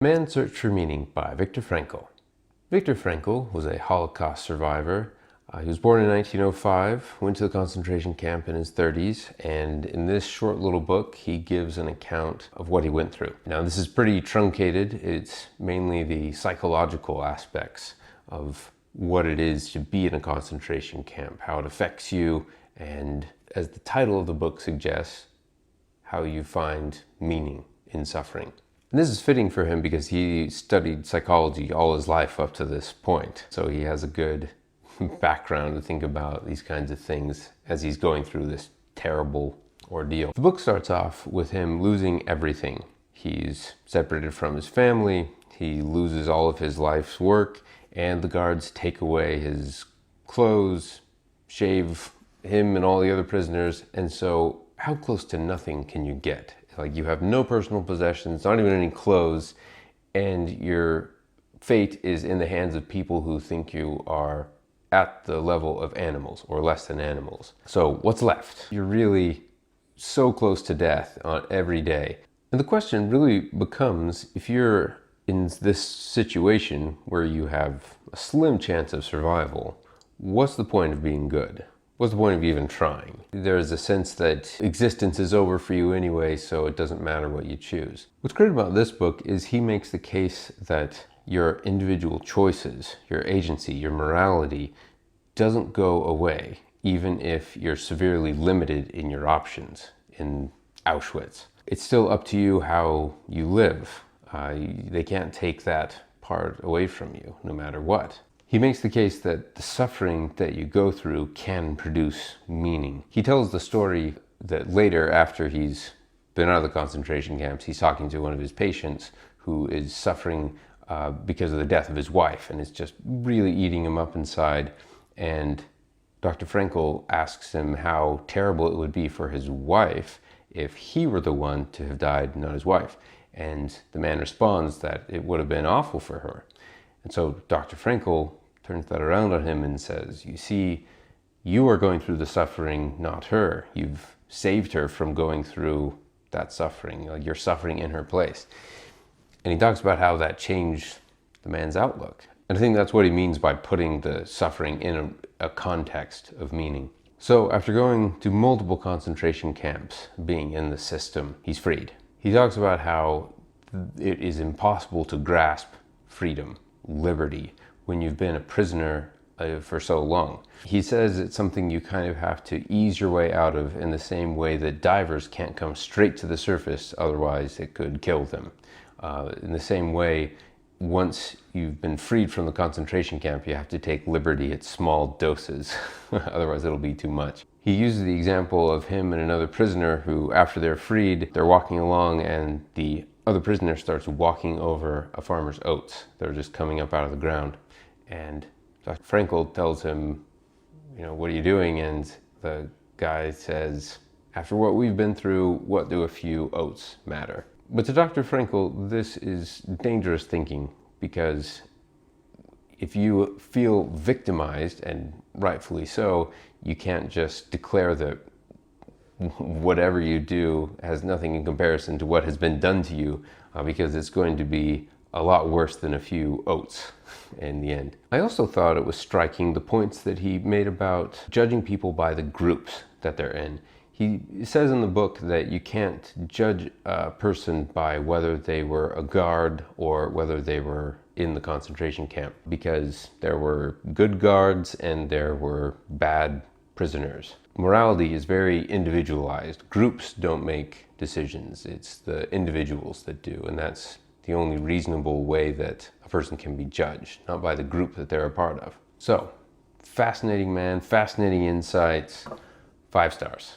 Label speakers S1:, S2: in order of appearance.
S1: Man's Search for Meaning by Viktor Frankl. Viktor Frankl was a Holocaust survivor. He was born in 1905, went to the concentration camp in his 30s, and in this short little book, he gives an account of what he went through. Now, this is pretty truncated. It's mainly the psychological aspects of what it is to be in a concentration camp, how it affects you, and as the title of the book suggests, how you find meaning in suffering. And this is fitting for him because he studied psychology all his life up to this point. So he has a good background to think about these kinds of things as he's going through this terrible ordeal. The book starts off with him losing everything. He's separated from his family, he loses all of his life's work, and the guards take away his clothes, shave him and all the other prisoners, and so how close to nothing can you get? Like, you have no personal possessions, not even any clothes, and your fate is in the hands of people who think you are at the level of animals or less than animals. So what's left? You're really so close to death on every day. And the question really becomes, if you're in this situation where you have a slim chance of survival, what's the point of being good? What's the point of even trying? There's a sense that existence is over for you anyway, so it doesn't matter what you choose. What's great about this book is he makes the case that your individual choices, your agency, your morality doesn't go away, even if you're severely limited in your options in Auschwitz. It's still up to you how you live. They can't take that part away from you, no matter what. He makes the case that the suffering that you go through can produce meaning. He tells the story that later, after he's been out of the concentration camps, he's talking to one of his patients who is suffering because of the death of his wife, and it's just really eating him up inside. And Dr. Frankl asks him how terrible it would be for his wife if he were the one to have died, not his wife. And the man responds that it would have been awful for her. And so Dr. Frankl turns that around on him and says, you see, you are going through the suffering, not her. You've saved her from going through that suffering. Like, you're suffering in her place. And he talks about how that changed the man's outlook. And I think that's what he means by putting the suffering in a context of meaning. So after going to multiple concentration camps, being in the system, he's freed. He talks about how it is impossible to grasp freedom, liberty, when you've been a prisoner for so long. He says it's something you kind of have to ease your way out of, in the same way that divers can't come straight to the surface, otherwise it could kill them. In the same way, once you've been freed from the concentration camp, you have to take liberty at small doses, otherwise it'll be too much. He uses the example of him and another prisoner who, after they're freed, they're walking along and the other prisoner starts walking over a farmer's oats that are just coming up out of the ground. And Dr. Frankl tells him, what are you doing? And the guy says, after what we've been through, what do a few oats matter? But to Dr. Frankl, this is dangerous thinking, because if you feel victimized, and rightfully so, you can't just declare that whatever you do has nothing in comparison to what has been done to you, because it's going to be a lot worse than a few oats in the end. I also thought it was striking the points that he made about judging people by the groups that they're in. He says in the book that you can't judge a person by whether they were a guard or whether they were in the concentration camp, because there were good guards and there were bad prisoners. Morality is very individualized. Groups don't make decisions. It's the individuals that do, and that's the only reasonable way that a person can be judged, not by the group that they're a part of. So, fascinating man, fascinating insights, 5 stars.